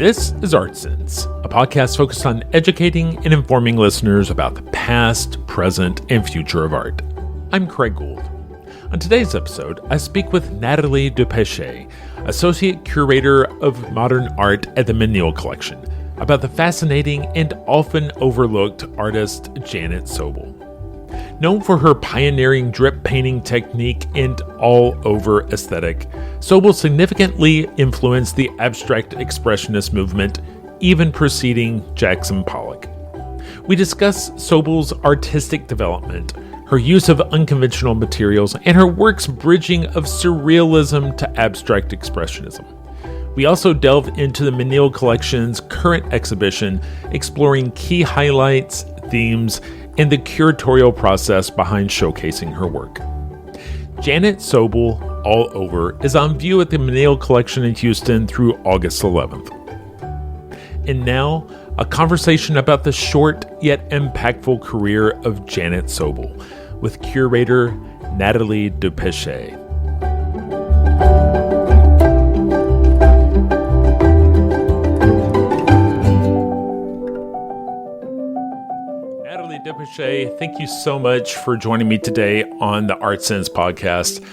This is Art Sense, a podcast focused on educating and informing listeners about the past, present, and future of art. I'm Craig Gould. On today's episode, I speak with Natalie Dupecher, Associate Curator of Modern Art at the Menil Collection, about the fascinating and often overlooked artist Janet Sobel. Known for her pioneering drip painting technique and all-over aesthetic, Sobel significantly influenced the Abstract Expressionist movement, even preceding Jackson Pollock. We discuss Sobel's artistic development, her use of unconventional materials, and her work's bridging of surrealism to abstract expressionism. We also delve into the Menil Collection's current exhibition, exploring key highlights, themes, and the curatorial process behind showcasing her work. Janet Sobel, All Over, is on view at the Menil Collection in Houston through August 11th. And now, a conversation about the short yet impactful career of Janet Sobel with curator Natalie Dupecher. Dupêcher, thank you so much for joining me today on the Art Sense podcast.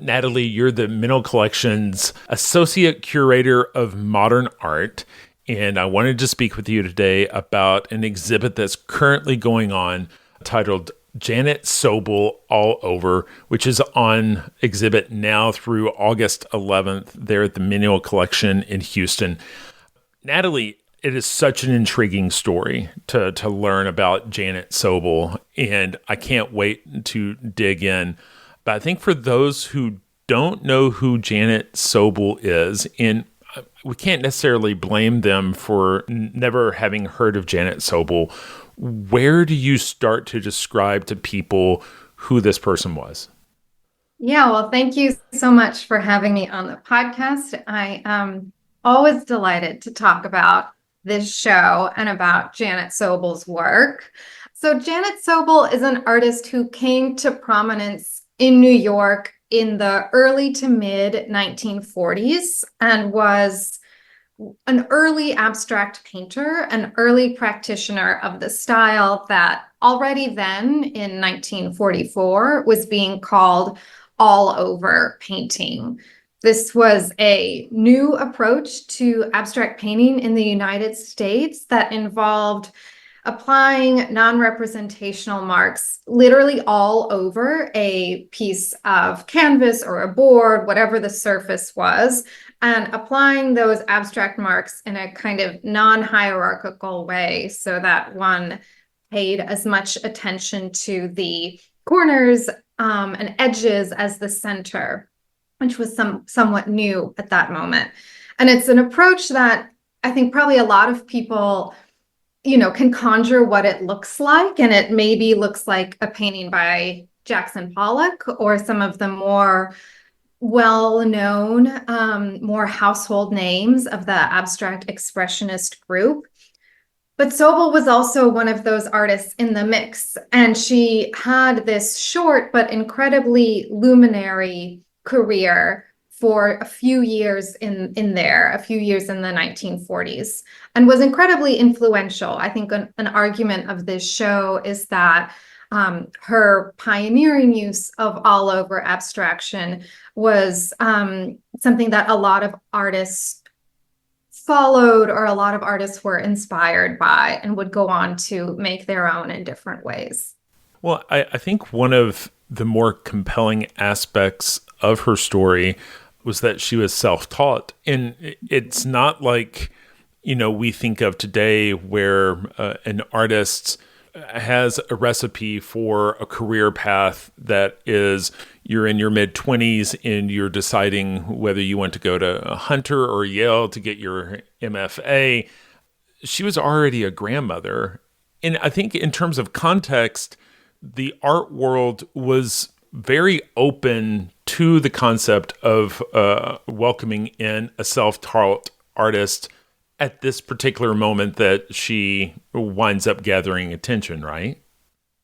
Natalie, you're the Menil Collection's Associate Curator of Modern Art, and I wanted to speak with you today about an exhibit that's currently going on titled Janet Sobel All Over, which is on exhibit now through August 11th there at the Menil Collection in Houston. Natalie, it is such an intriguing story to learn about Janet Sobel, and I can't wait to dig in. But I think for those who don't know who Janet Sobel is, and we can't necessarily blame them for never having heard of Janet Sobel, where do you start to describe to people who this person was? Yeah, well, thank you so much for having me on the podcast. I am always delighted to talk about this show and about Janet Sobel's work. So Janet Sobel is an artist who came to prominence in New York in the early to mid 1940s and was an early abstract painter, an early practitioner of the style that already then in 1944 was being called all over painting. This was a new approach to abstract painting in the United States that involved applying non-representational marks literally all over a piece of canvas or a board, whatever the surface was, and applying those abstract marks in a kind of non-hierarchical way so that one paid as much attention to the corners and edges as the center, which was somewhat new at that moment. And it's an approach that I think probably a lot of people, can conjure what it looks like. And it maybe looks like a painting by Jackson Pollock or some of the more well-known, more household names of the Abstract Expressionist group. But Sobel was also one of those artists in the mix. And she had this short but incredibly luminary career for a few years in the 1940s, and was incredibly influential. I think an argument of this show is that her pioneering use of all over abstraction was something that a lot of artists followed, or a lot of artists were inspired by and would go on to make their own in different ways. Well, I think one of the more compelling aspects of her story was that she was self-taught. And it's not like, we think of today where an artist has a recipe for a career path that is, you're in your mid-20s and you're deciding whether you want to go to Hunter or Yale to get your MFA. She was already a grandmother. And I think in terms of context, the art world was very open to the concept of welcoming in a self-taught artist at this particular moment that she winds up gathering attention, right?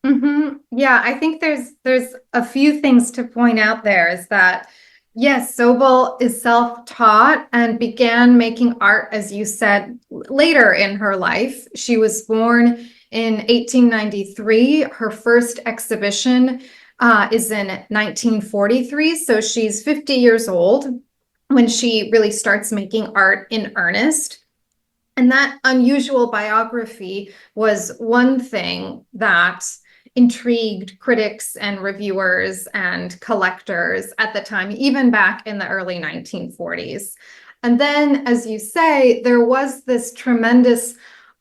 Mm-hmm. Yeah, I think there's a few things to point out there. Is that Yes, Sobel is self-taught and began making art, as you said, later in her life. She was born in 1893. Her first exhibition is in 1943, so she's 50 years old when she really starts making art in earnest. And that unusual biography was one thing that intrigued critics and reviewers and collectors at the time, even back in the early 1940s. And then, as you say, there was this tremendous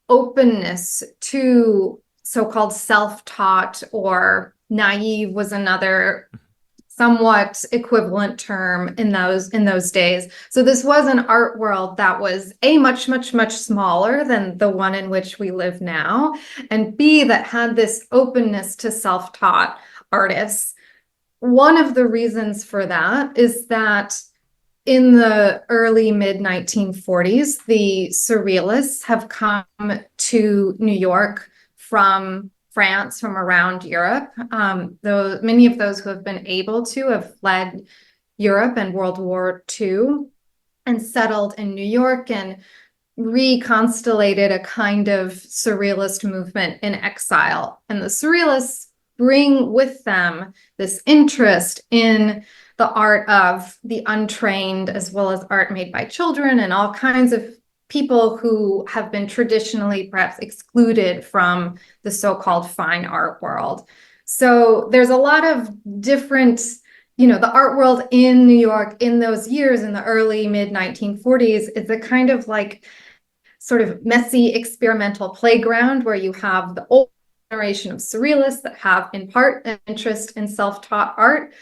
openness to so-called self-taught, or naive was another somewhat equivalent term in those days. So this was an art world that was A, much, much, much smaller than the one in which we live now, and B, that had this openness to self-taught artists. One of the reasons for that is that in the early mid-1940s, the surrealists have come to New York from France, from around Europe. Though many of those who have been able to have fled Europe and World War II and settled in New York and reconstellated a kind of surrealist movement in exile. And the surrealists bring with them this interest in the art of the untrained, as well as art made by children and all kinds of people who have been traditionally perhaps excluded from the so-called fine art world. So there's a lot of different, the art world in New York in those years, in the early mid-1940s, is a kind of like sort of messy experimental playground where you have the old generation of surrealists that have in part an interest in self-taught art.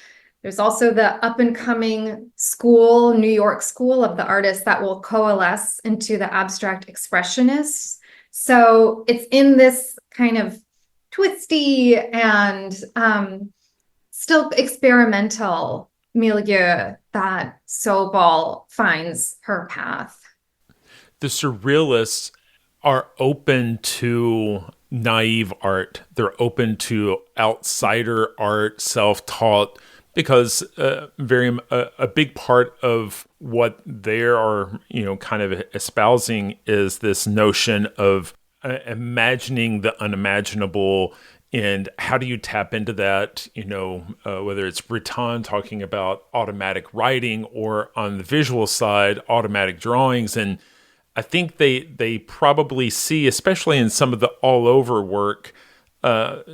There's also the up-and-coming school, New York school of the artists that will coalesce into the Abstract Expressionists. So it's in this kind of twisty and still experimental milieu that Sobel finds her path. The surrealists are open to naive art. They're open to outsider art, self-taught, because a big part of what they are, kind of espousing is this notion of imagining the unimaginable. And how do you tap into that? Whether it's Breton talking about automatic writing, or on the visual side, automatic drawings. And I think they probably see, especially in some of the all over work,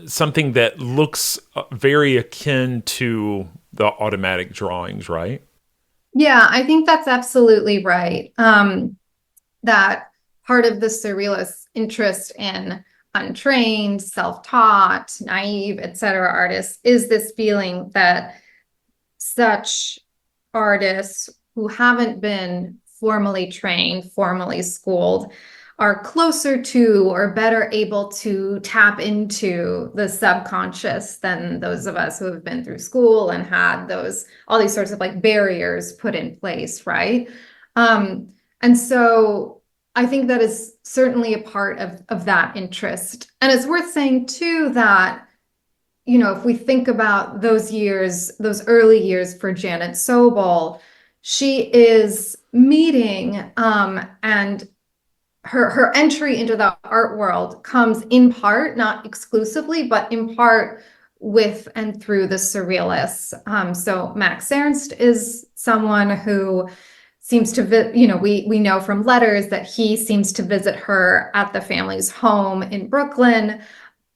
something that looks very akin to the automatic drawings, right? Yeah, I think that's absolutely right. That part of the surrealist interest in untrained, self-taught, naive, etc. artists is this feeling that such artists who haven't been formally trained, formally schooled, are closer to or better able to tap into the subconscious than those of us who have been through school and had all these sorts of like barriers put in place, right? And so I think that is certainly a part of that interest. And it's worth saying too that, if we think about those years, those early years for Janet Sobel, she is meeting and her entry into the art world comes in part, not exclusively, but in part with and through the surrealists. So Max Ernst is someone who seems to, we know from letters that he seems to visit her at the family's home in Brooklyn.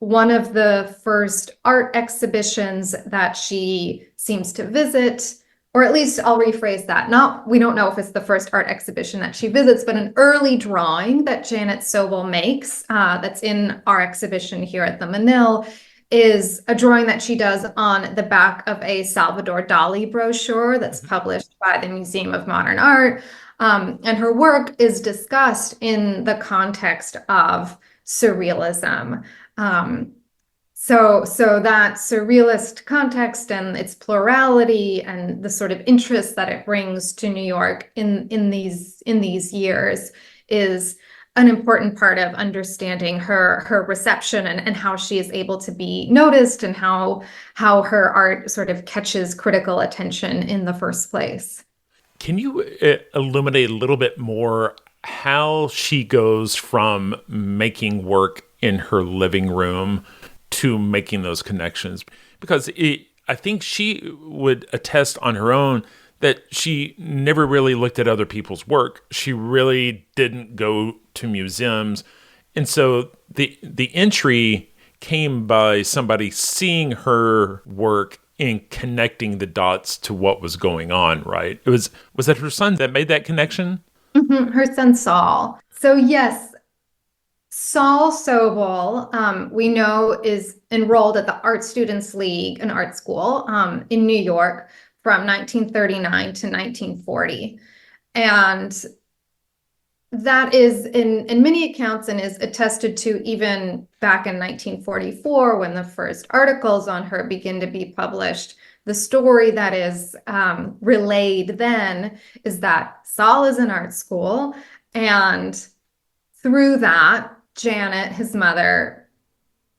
One of the first art exhibitions that she seems to visit, or at least I'll rephrase that. We don't know if it's the first art exhibition that she visits, but an early drawing that Janet Sobel makes, that's in our exhibition here at the Menil, is a drawing that she does on the back of a Salvador Dali brochure that's published by the Museum of Modern Art. And her work is discussed in the context of surrealism. So that surrealist context and its plurality and the sort of interest that it brings to New York in these years is an important part of understanding her reception and how she is able to be noticed and how her art sort of catches critical attention in the first place. Can you illuminate a little bit more how she goes from making work in her living room to making those connections? Because I think she would attest on her own that she never really looked at other people's work. She really didn't go to museums. And so the entry came by somebody seeing her work and connecting the dots to what was going on, right? Was that her son that made that connection? Mm-hmm. Her son, Saul. So yes, Saul Sobel, we know, is enrolled at the Art Students League, an art school in New York from 1939 to 1940. And that is in many accounts and is attested to even back in 1944 when the first articles on her begin to be published. The story that is relayed then is that Saul is in art school, and through that, Janet, his mother,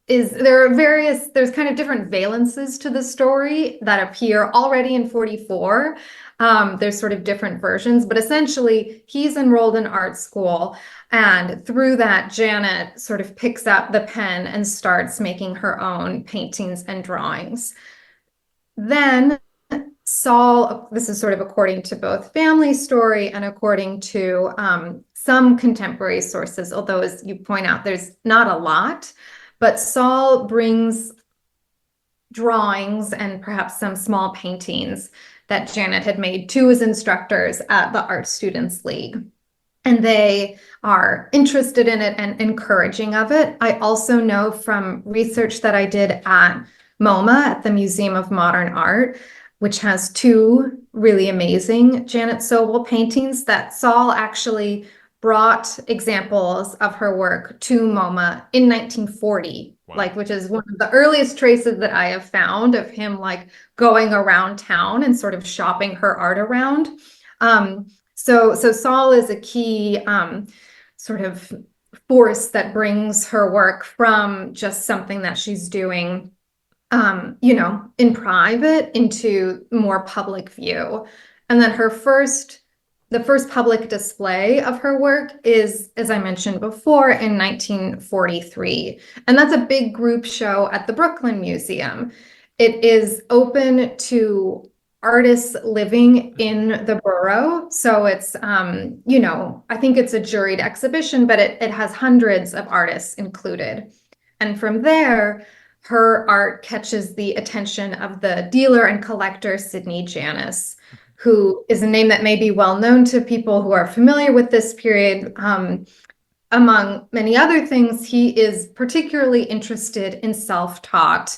there's kind of different valences to the story that appear already in 44. There's sort of different versions, but essentially he's enrolled in art school, and through that, Janet sort of picks up the pen and starts making her own paintings and drawings. Then Saul, this is sort of according to both family story and according to some contemporary sources, although as you point out, there's not a lot, but Saul brings drawings and perhaps some small paintings that Janet had made to his instructors at the Art Students League. And they are interested in it and encouraging of it. I also know from research that I did at MoMA, at the Museum of Modern Art, which has two really amazing Janet Sobel paintings, that Saul actually brought examples of her work to MoMA in 1940, wow. Which is one of the earliest traces that I have found of him going around town and sort of shopping her art around. So Saul is a key sort of force that brings her work from just something that she's doing in private into more public view. And then the first public display of her work is, as I mentioned before, in 1943. And that's a big group show at the Brooklyn Museum. It is open to artists living in the borough. So it's, I think it's a juried exhibition, but it has hundreds of artists included. And from there, her art catches the attention of the dealer and collector, Sidney Janis, who is a name that may be well known to people who are familiar with this period. Among many other things, he is particularly interested in self-taught,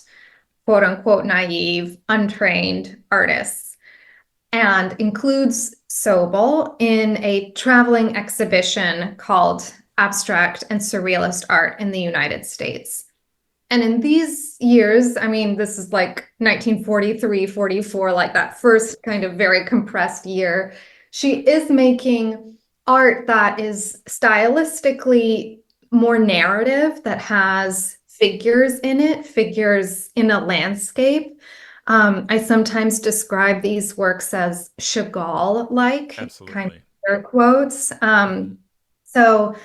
quote unquote, naive, untrained artists, and includes Sobel in a traveling exhibition called Abstract and Surrealist Art in the United States. And in these years, I mean, this is like 1943, 44, like that first kind of very compressed year, she is making art that is stylistically more narrative, that has figures in it, figures in a landscape. I sometimes describe these works as Chagall-like, kind of air quotes. So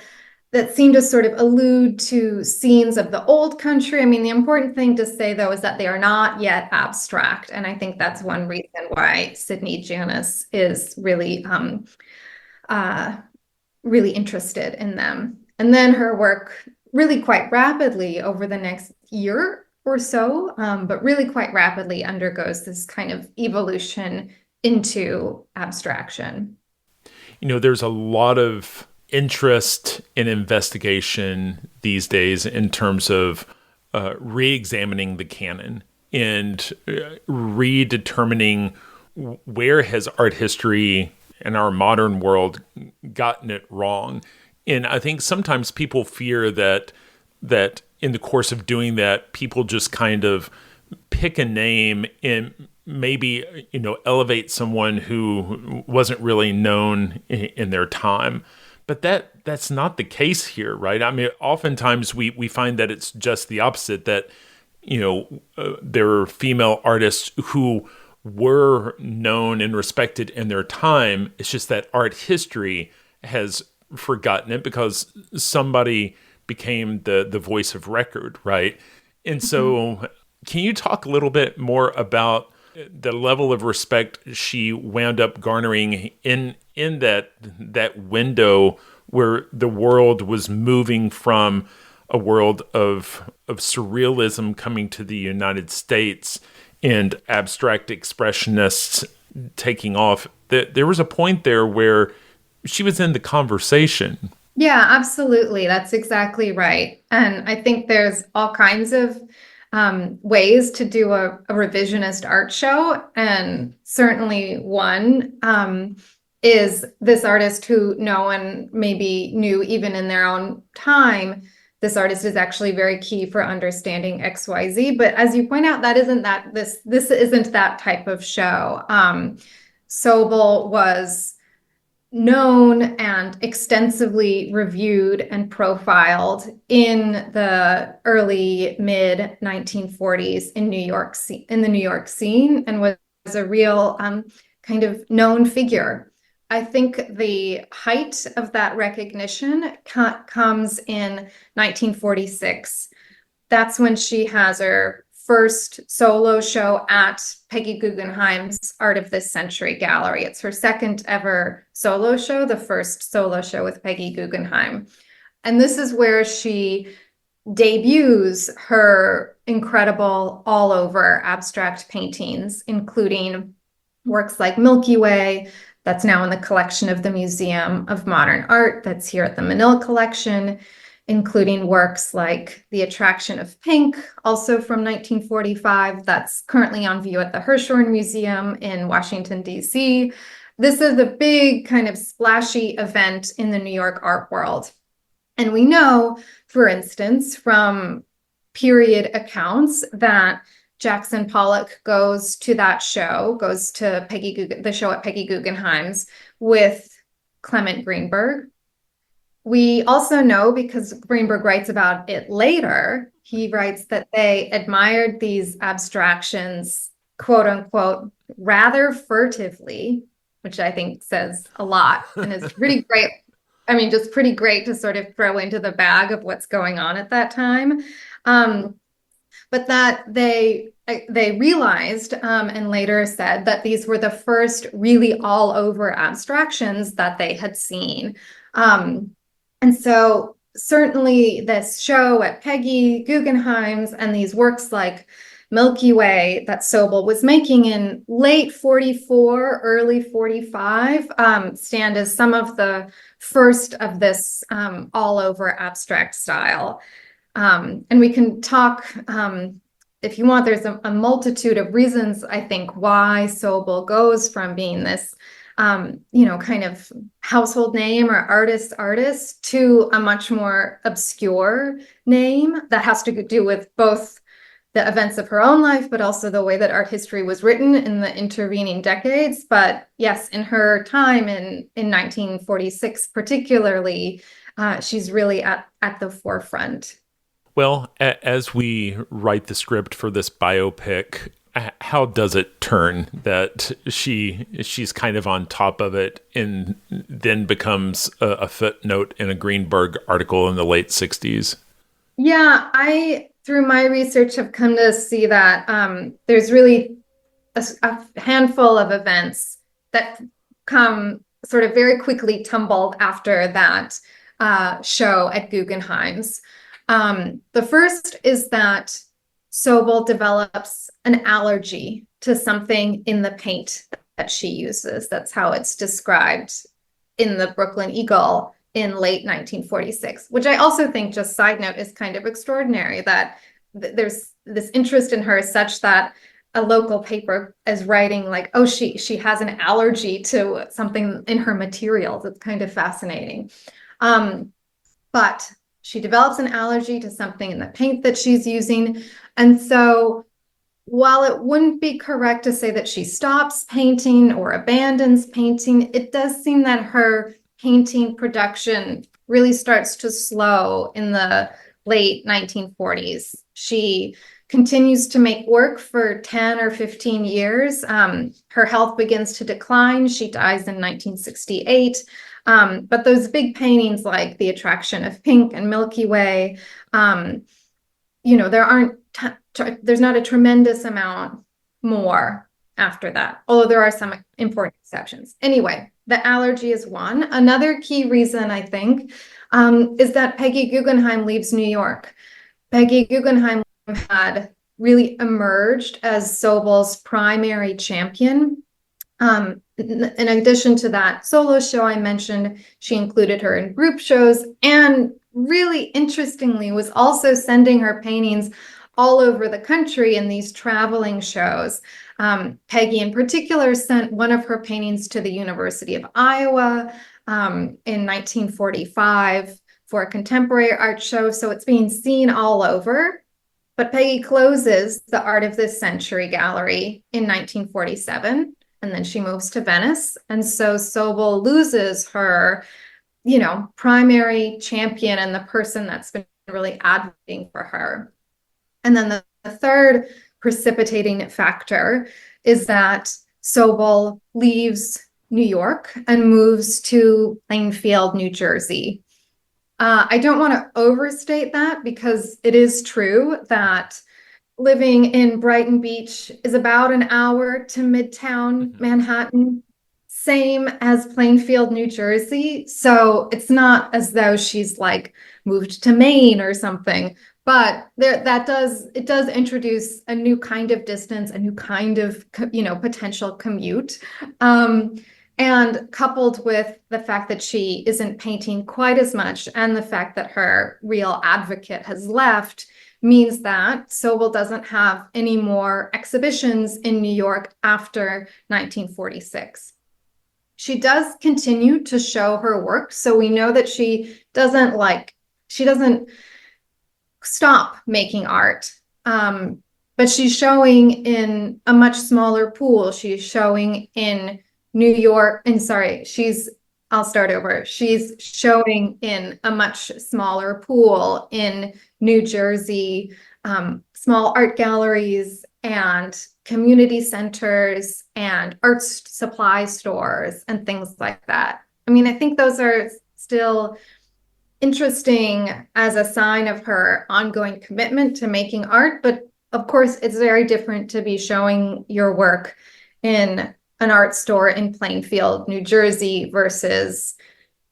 that seem to sort of allude to scenes of the old country. I mean, the important thing to say, though, is that they are not yet abstract. And I think that's one reason why Sidney Janis is really, really interested in them. And then her work really quite rapidly over the next year or so, but really quite rapidly undergoes this kind of evolution into abstraction. There's a lot of interest in investigation these days in terms of re-examining the canon and redetermining where has art history in our modern world gotten it wrong. And I think sometimes people fear that in the course of doing that, people just kind of pick a name and maybe, elevate someone who wasn't really known in their time. But that's not the case here, right? I mean, oftentimes we find that it's just the opposite, that, there are female artists who were known and respected in their time. It's just that art history has forgotten it because somebody became the voice of record, right? And so can you talk a little bit more about the level of respect she wound up garnering in that window where the world was moving from a world of surrealism coming to the United States and abstract expressionists taking off? There was a point there where she was in the conversation. Yeah, absolutely. That's exactly right. And I think there's all kinds of ways to do a revisionist art show. And certainly one is this artist who no one maybe knew even in their own time. This artist is actually very key for understanding XYZ. But as you point out, this isn't that type of show. Sobel was known and extensively reviewed and profiled in the early mid 1940s in the New York scene, and was a real kind of known figure. I think the height of that recognition comes in 1946. That's when she has her first solo show at Peggy Guggenheim's Art of This Century Gallery. It's her second ever solo show, the first solo show with Peggy Guggenheim. And this is where she debuts her incredible all over abstract paintings, including works like Milky Way, that's now in the collection of the Museum of Modern Art, that's here at the Menil Collection, including works like The Attraction of Pink, also from 1945, that's currently on view at the Hirshhorn Museum in Washington, D.C. This is a big kind of splashy event in the New York art world. And we know, for instance, from period accounts that Jackson Pollock goes to that show, goes to the show at Peggy Guggenheim's with Clement Greenberg. We also know, because Greenberg writes about it later, he writes that they admired these abstractions, quote unquote, rather furtively, which I think says a lot and is pretty great. I mean, just pretty great to sort of throw into the bag of what's going on at that time. But that they realized and later said that these were the first really all over abstractions that they had seen. And so certainly this show at Peggy Guggenheim's and these works like Milky Way that Sobel was making in late 44, early 45, stand as some of the first of this all over abstract style. And we can talk, if you want, there's a multitude of reasons, I think, why Sobel goes from being this, kind of household name or artist to a much more obscure name that has to do with both the events of her own life, but also the way that art history was written in the intervening decades. But yes, in her time in 1946 particularly, she's really at the forefront. Well, as we write the script for this biopic, how does it turn that she's kind of on top of it and then becomes a footnote in a Greenberg article in the late 60s? Yeah, through my research, have come to see that there's really a handful of events that come sort of very quickly tumbled after that show at Guggenheim's. The first is that Sobel develops an allergy to something in the paint that she uses. That's how it's described in the Brooklyn Eagle in late 1946, which I also think, just side note, is kind of extraordinary, that there's this interest in her such that a local paper is writing like, oh, she has an allergy to something in her materials. It's kind of fascinating. But she develops an allergy to something in the paint that she's using. And so while it wouldn't be correct to say that she stops painting or abandons painting, it does seem that her painting production really starts to slow in the late 1940s. She continues to make work for 10 or 15 years. Her health begins to decline. She dies in 1968. But those big paintings like The Attraction of Pink and Milky Way, there's not a tremendous amount more after that, although there are some important exceptions. Anyway, the allergy is one. Another key reason, I think, is that Peggy Guggenheim leaves New York. Peggy Guggenheim had really emerged as Sobel's primary champion. In addition to that solo show I mentioned, she included her in group shows and really interestingly was also sending her paintings all over the country in these traveling shows. Peggy in particular sent one of her paintings to the University of Iowa in 1945 for a contemporary art show. So it's being seen all over. But Peggy closes the Art of This Century gallery in 1947, and then she moves to Venice. And so Sobel loses her, primary champion and the person that's been really advocating for her. And then the third precipitating factor is that Sobel leaves New York and moves to Plainfield, New Jersey. I don't want to overstate that because it is true that living in Brighton Beach is about an hour to Midtown Manhattan, same as Plainfield, New Jersey. So it's not as though she's like moved to Maine or something, but it does introduce a new kind of distance, a new kind of potential commute. And coupled with the fact that she isn't painting quite as much and the fact that her real advocate has left means that Sobel doesn't have any more exhibitions in New York after 1946. She does continue to show her work, so we know that she doesn't stop making art. But she's showing in a much smaller pool. She's showing in New York, I'll start over. She's showing in a much smaller pool in New Jersey, small art galleries and community centers and art supply stores and things like that. I mean, I think those are still interesting as a sign of her ongoing commitment to making art, but of course, it's very different to be showing your work in an art store in Plainfield, New Jersey versus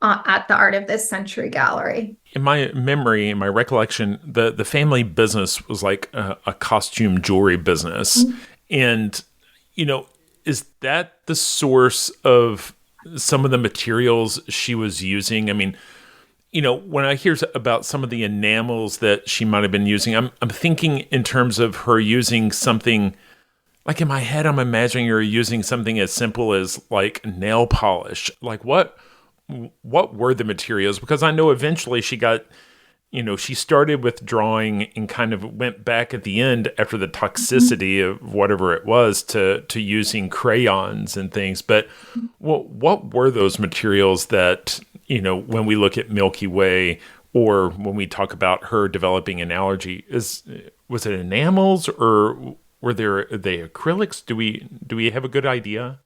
at the Art of This Century gallery. In my memory, in my recollection, the family business was like a costume jewelry business. Mm-hmm. And, is that the source of some of the materials she was using? I mean, when I hear about some of the enamels that she might have been using, I'm thinking in terms of her using something. Like in my head, I'm imagining her using something as simple as like nail polish. Like what were the materials? Because I know eventually she got, she started with drawing and kind of went back at the end after the toxicity of whatever it was to using crayons and things. But what were those materials that, when we look at Milky Way or when we talk about her developing an allergy, was it enamels or are they acrylics? Do we have a good idea?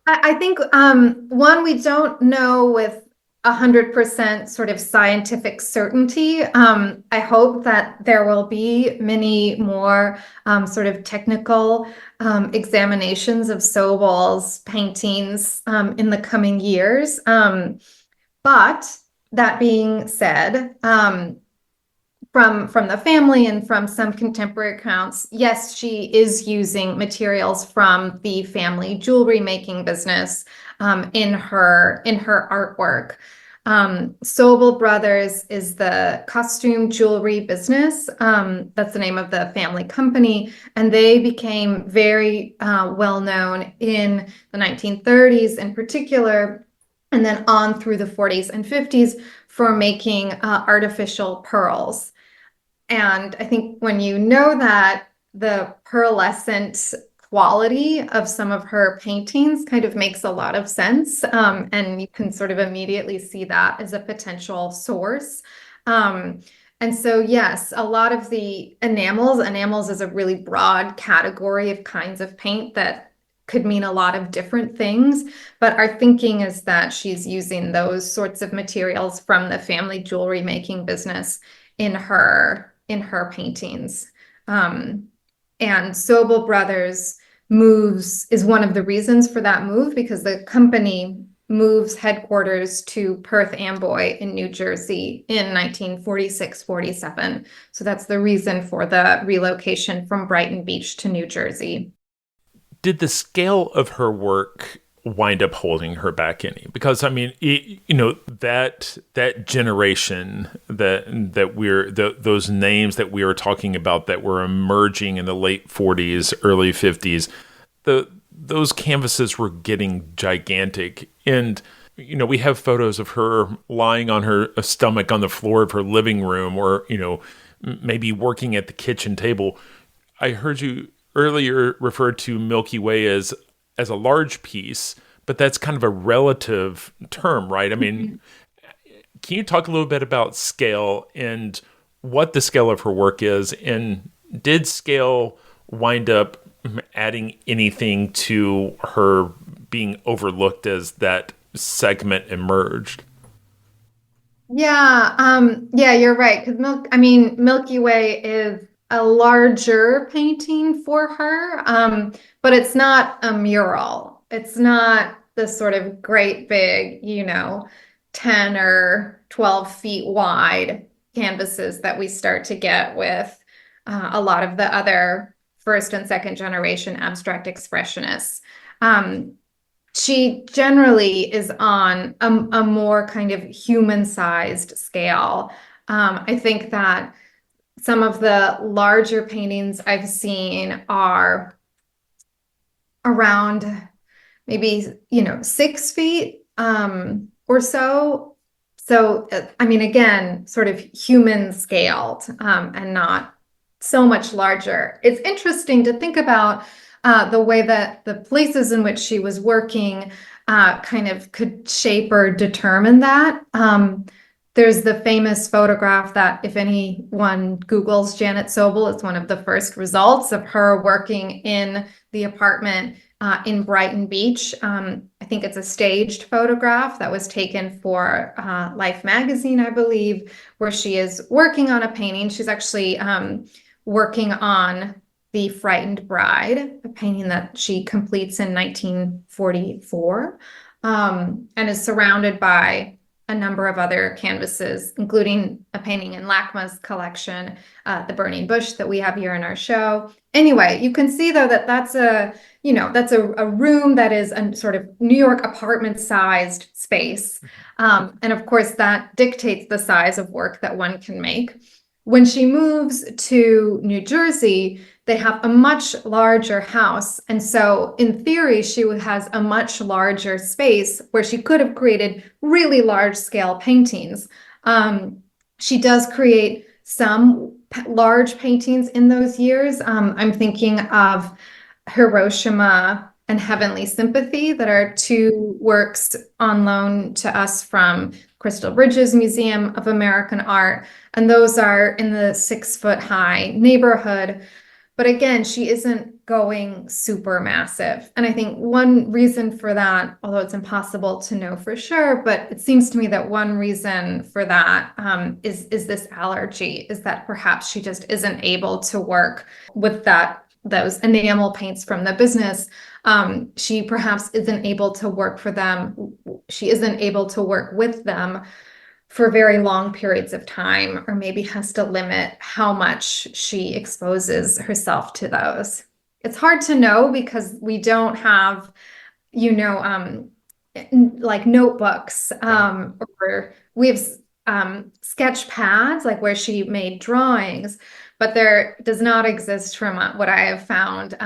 I think one, we don't know with 100% sort of scientific certainty. I hope that there will be many more sort of technical examinations of Sobel's paintings in the coming years. But that being said, from the family and from some contemporary accounts, yes, she is using materials from the family jewelry making business in her artwork. Sobel Brothers is the costume jewelry business. That's the name of the family company, and they became very well known in the 1930s in particular, and then on through the 40s and 50s for making artificial pearls. And I think when you know that, the pearlescent quality of some of her paintings kind of makes a lot of sense. And you can sort of immediately see that as a potential source. And so, yes, a lot of the enamels is a really broad category of kinds of paint that could mean a lot of different things. But our thinking is that she's using those sorts of materials from the family jewelry making business in her paintings. And Sobel Brothers moves is one of the reasons for that move, because the company moves headquarters to Perth Amboy in New Jersey in 1946-47. So that's the reason for the relocation from Brighton Beach to New Jersey. Did the scale of her work wind up holding her back any? Because I mean, that generation those names that we were talking about that were emerging in the late 40s, early 50s, those canvases were getting gigantic. And, we have photos of her lying on her stomach on the floor of her living room, or, maybe working at the kitchen table. I heard you earlier refer to Milky Way as a large piece, but that's kind of a relative term, right? I mean, can you talk a little bit about scale and what the scale of her work is? And did scale wind up adding anything to her being overlooked as that segment emerged? Yeah, you're right. Because Milky Way is a larger painting for her, but it's not a mural. It's not the sort of great big, 10 or 12 feet wide canvases that we start to get with a lot of the other first and second generation abstract expressionists. She generally is on a more kind of human-sized scale. I think that some of the larger paintings I've seen are around maybe, 6 feet or so. So, again, sort of human scaled and not so much larger. It's interesting to think about the way that the places in which she was working kind of could shape or determine that. There's the famous photograph that if anyone Googles Janet Sobel, it's one of the first results of her working in the apartment in Brighton Beach. I think it's a staged photograph that was taken for Life magazine, I believe, where she is working on a painting. She's actually working on The Frightened Bride, a painting that she completes in 1944, and is surrounded by a number of other canvases, including a painting in LACMA's collection, The Burning Bush, that we have here in our show. Anyway, you can see though that that's a room that is a sort of New York apartment-sized space. And of course, that dictates the size of work that one can make. When she moves to New Jersey, they have a much larger house. And so in theory, she has a much larger space where she could have created really large scale paintings. She does create some large paintings in those years. I'm thinking of Hiroshima and Heavenly Sympathy, that are two works on loan to us from Crystal Bridges Museum of American Art. And those are in the 6-foot high neighborhood. But again, she isn't going super massive. And I think one reason for that, although it's impossible to know for sure, but it seems to me that one reason for that is this allergy, is that perhaps she just isn't able to work with those enamel paints from the business. She perhaps isn't able to work for them. She isn't able to work with them for very long periods of time, or maybe has to limit how much she exposes herself to those. It's hard to know because we don't have, like notebooks, or we have sketch pads, like where she made drawings, but there does not exist, from what I have found,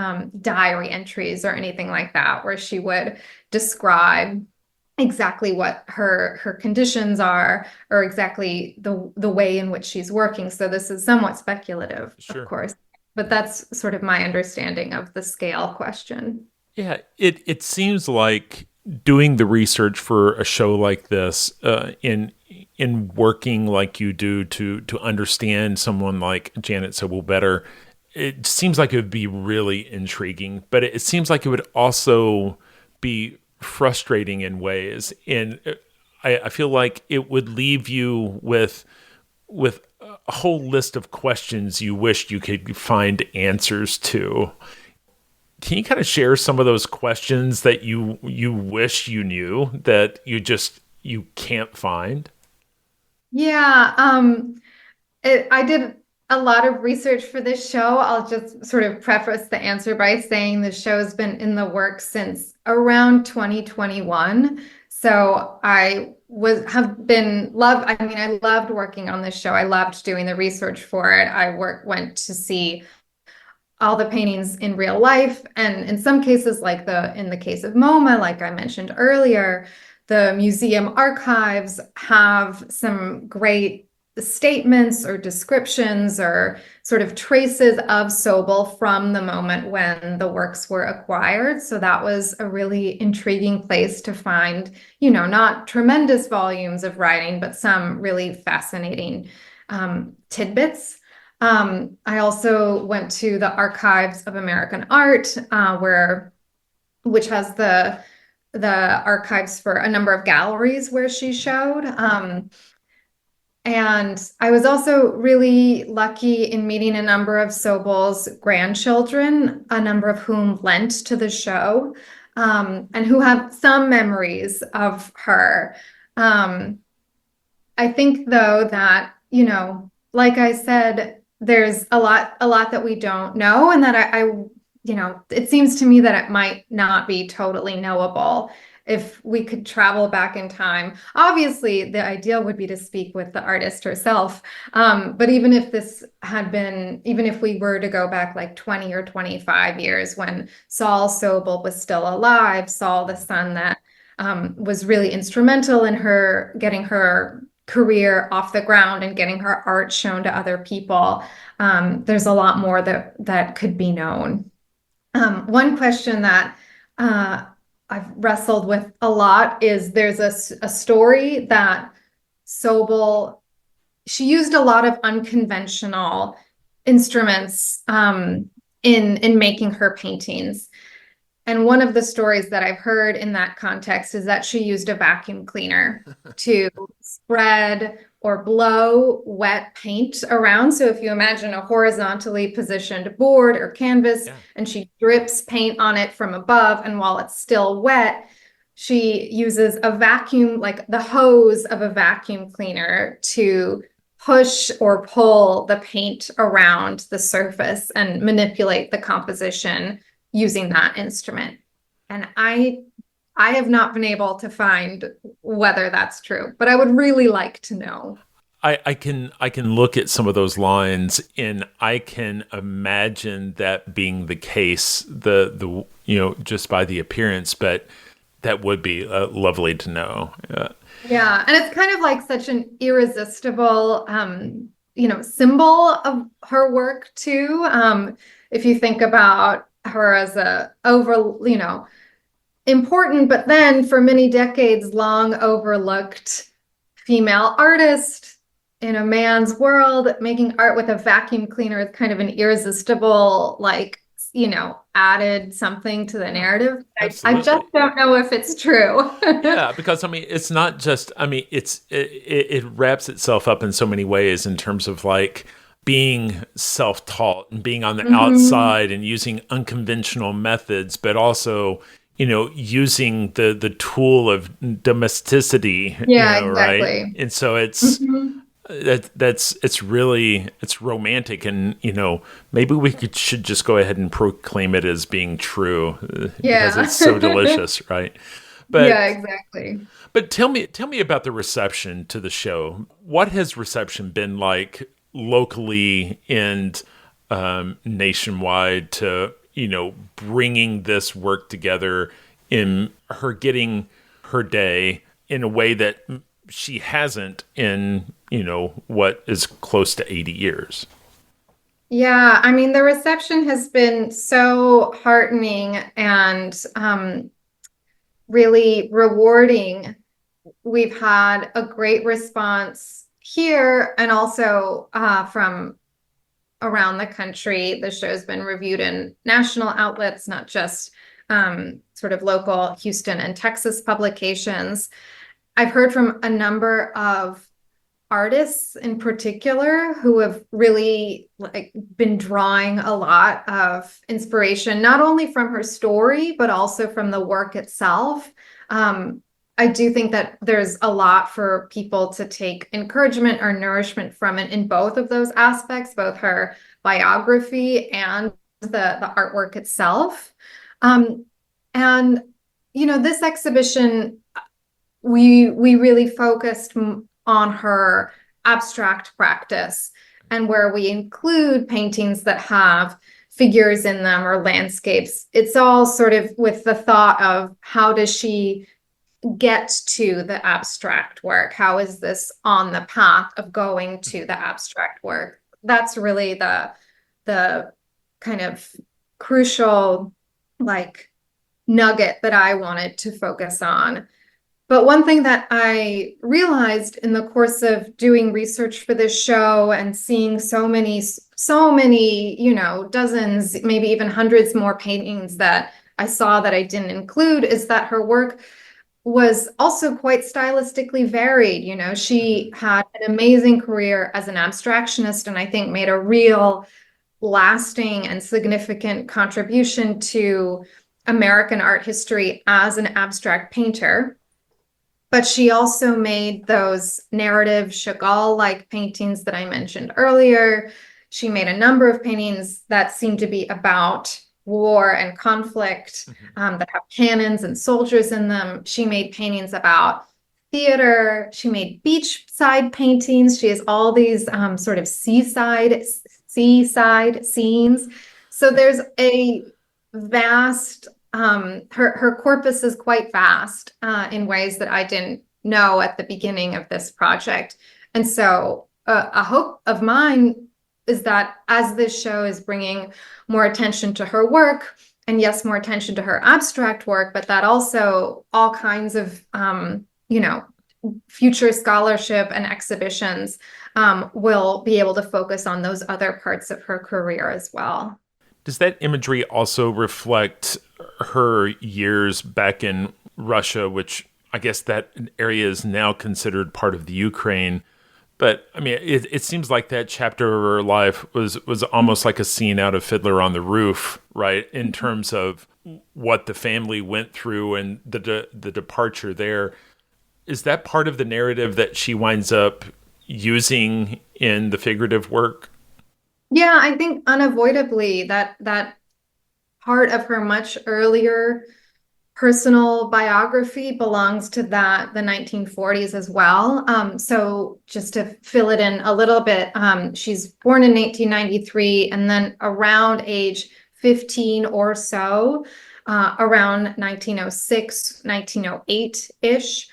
diary entries or anything like that, where she would describe exactly what her conditions are, or exactly the way in which she's working. So this is somewhat speculative, Sure. of course. But that's sort of my understanding of the scale question. Yeah, it seems like doing the research for a show like this, in working like you do to understand someone like Janet Sobel better, it seems like it would be really intriguing. But it seems like it would also be frustrating in ways, and I feel like it would leave you with a whole list of questions you wish you could find answers to. Can you kind of share some of those questions that you wish you knew that you can't find? Yeah, I did a lot of research for this show. I'll just sort of preface the answer by saying the show's been in the works since around 2021. So I loved working on this show. I loved doing the research for it. Went to see all the paintings in real life. And in some cases, in the case of MoMA, like I mentioned earlier, the museum archives have some great statements or descriptions or sort of traces of Sobel from the moment when the works were acquired. So that was a really intriguing place to find, not tremendous volumes of writing, but some really fascinating tidbits. I also went to the Archives of American Art, which has the archives for a number of galleries where she showed. And I was also really lucky in meeting a number of Sobel's grandchildren, a number of whom lent to the show, and who have some memories of her. I think, though, that, like I said, there's a lot that we don't know, and that it seems to me that it might not be totally knowable if we could travel back in time. Obviously, the ideal would be to speak with the artist herself. But even if we were to go back like 20 or 25 years when Saul Sobel was still alive, Saul, the son that was really instrumental in her getting her career off the ground and getting her art shown to other people, there's a lot more that could be known. One question that I've wrestled with a lot is there's a story that Sobel, she used a lot of unconventional instruments in making her paintings. And one of the stories that I've heard in that context is that she used a vacuum cleaner to spread or blow wet paint around. So if you imagine a horizontally positioned board or canvas, yeah, and she drips paint on it from above, and while it's still wet, she uses a vacuum, like the hose of a vacuum cleaner, to push or pull the paint around the surface and manipulate the composition using that instrument. And I have not been able to find whether that's true, but I would really like to know. I can look at some of those lines and I can imagine that being the case, the just by the appearance, but that would be lovely to know. Yeah, and it's kind of like such an irresistible symbol of her work too. If you think about her as important, but then for many decades long overlooked female artist in a man's world, making art with a vacuum cleaner is kind of an irresistible, added something to the narrative. I just don't know if it's true. Yeah, because it's not just, it wraps itself up in so many ways in terms of like being self-taught and being on the outside and using unconventional methods, but also, using the tool of domesticity. Yeah, exactly. Right? And so it's it's romantic, and maybe we should just go ahead and proclaim it as being true, because it's so delicious, right? But yeah, exactly. But tell me about the reception to the show. What has reception been like locally and nationwide to bringing this work together, in her getting her day in a way that she hasn't in what is close to 80 years? Yeah, I mean, the reception has been so heartening and really rewarding. We've had a great response here and also from around the country. The show's been reviewed in national outlets, not just sort of local Houston and Texas publications. I've heard from a number of artists in particular who have really been drawing a lot of inspiration, not only from her story, but also from the work itself. I do think that there's a lot for people to take encouragement or nourishment from it in both of those aspects, both her biography and the artwork itself. And, this exhibition, we really focused on her abstract practice, and where we include paintings that have figures in them or landscapes. It's all sort of with the thought of how does she get to the abstract work? How is this on the path of going to the abstract work? That's really the kind of crucial nugget that I wanted to focus on. But one thing that I realized in the course of doing research for this show and seeing so many, dozens, maybe even hundreds more paintings that I saw that I didn't include, is that her work was also quite stylistically varied. She had an amazing career as an abstractionist, and I think made a real lasting and significant contribution to American art history as an abstract painter. But she also made those narrative Chagall-like paintings that I mentioned earlier. She made a number of paintings that seem to be about war and conflict, that have cannons and soldiers in them. She made paintings about theater. She made beachside paintings. She has all these sort of seaside scenes. So there's a vast her corpus is quite vast in ways that I didn't know at the beginning of this project. And so a hope of mine is that as this show is bringing more attention to her work, and yes, more attention to her abstract work, but that also all kinds of, future scholarship and exhibitions will be able to focus on those other parts of her career as well. Does that imagery also reflect her years back in Russia, which I guess that area is now considered part of the Ukraine? But I mean, it seems like that chapter of her life was almost like a scene out of Fiddler on the Roof, right? In terms of what the family went through and the departure there. Is that part of the narrative that she winds up using in the figurative work? Yeah, I think unavoidably that part of her much earlier personal biography belongs to the 1940s as well. So just to fill it in a little bit, she's born in 1893, and then around age 15 or so, around 1906, 1908-ish,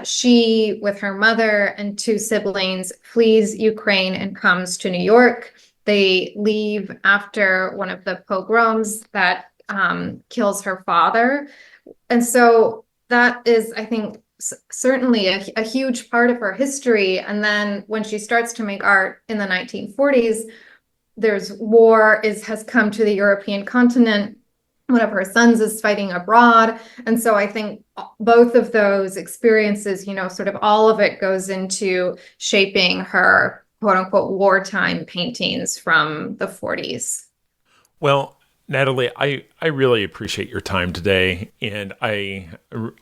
she, with her mother and two siblings, flees Ukraine and comes to New York. They leave after one of the pogroms that kills her father. And so that is, I think, certainly a huge part of her history. And then when she starts to make art in the 1940s, there's war has come to the European continent. One of her sons is fighting abroad. And so I think both of those experiences, sort of all of it goes into shaping her quote unquote wartime paintings from the 40s. Well, Natalie, I really appreciate your time today, and I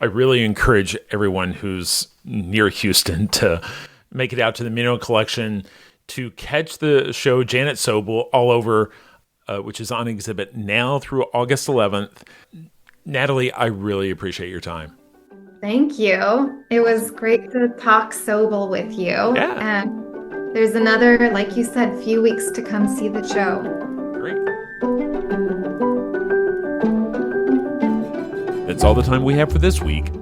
really encourage everyone who's near Houston to make it out to the Menil Collection to catch the show Janet Sobel All Over, which is on exhibit now through August 11th. Natalie, I really appreciate your time. Thank you. It was great to talk Sobel with you. Yeah. And there's another, like you said, few weeks to come see the show. Great. That's all the time we have for this week.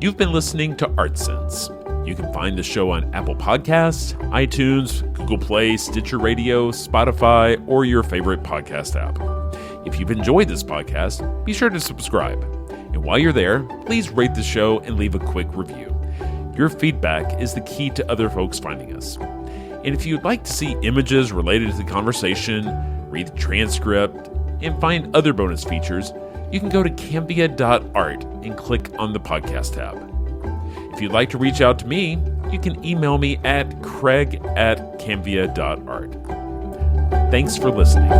You've been listening to Art Sense. You can find the show on Apple Podcasts, iTunes, Google Play, Stitcher Radio, Spotify, or your favorite podcast app. If you've enjoyed this podcast, be sure to subscribe. And while you're there, please rate the show and leave a quick review. Your feedback is the key to other folks finding us. And if you'd like to see images related to the conversation, read the transcript, and find other bonus features, you can go to cambia.art and click on the podcast tab. If you'd like to reach out to me, you can email me at craig@cambia.art. Thanks for listening.